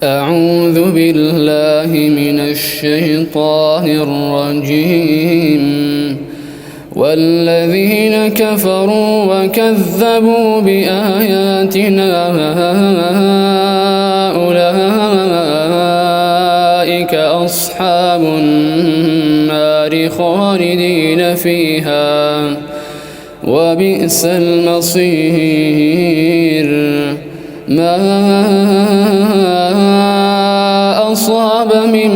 أعوذ بالله من الشيطان الرجيم. والذين كفروا وكذبوا بآياتنا أولئك أصحاب النار خالدين فيها وبئس المصير. ما أصاب من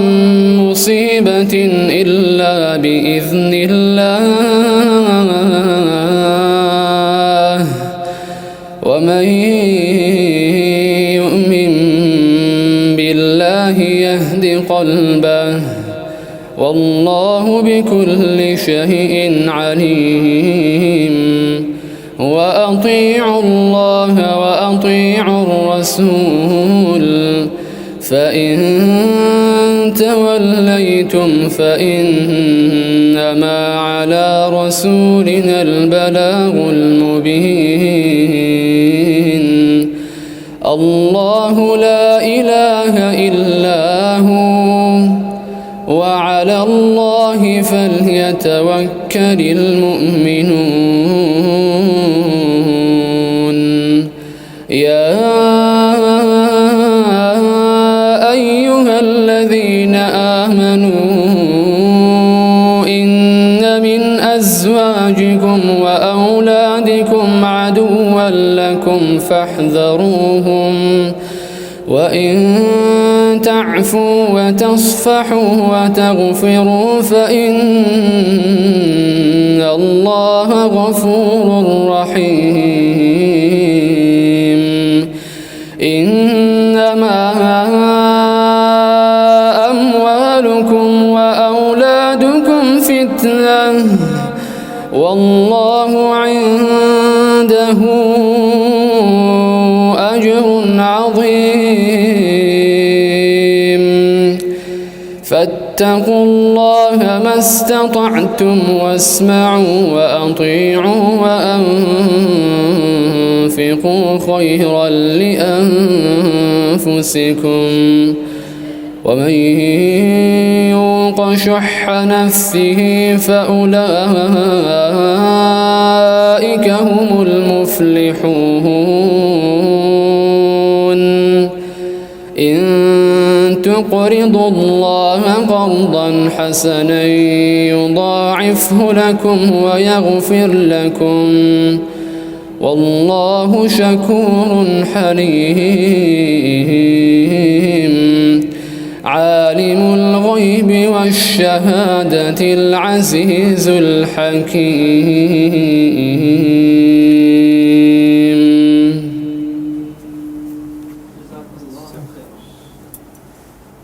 مصيبة إلا بإذن الله، ومن يؤمن بالله يهد قلبه، والله بكل شيء عليم. وأطيعوا الله وأطيعوا الرسول، فإن توليتم فإنما على رسولنا البلاغ المبين. الله لا إله إلا هو، وعلى الله فليتوكل المؤمنون. يا أيها الذين آمنوا إن من أزواجكم وأولادكم عدوا لكم فاحذروهم، وإن تعفوا وتصفحوا وتغفروا فإن الله غفور رحيم. إنما أموالكم وأولادكم فتنة، والله عنده أجر عظيم. فاتقوا الله ما استطعتم، واسمعوا وأطيعوا وأنفقوا خيرا لأنفسكم، ومن يوق شح نفسه فأولئك هم المفلحون. إن تقرضوا الله قرضا حسنا يضاعفه لكم ويغفر لكم، والله شكور حليم. عالم الغيب والشهادة العزيز الحكيم.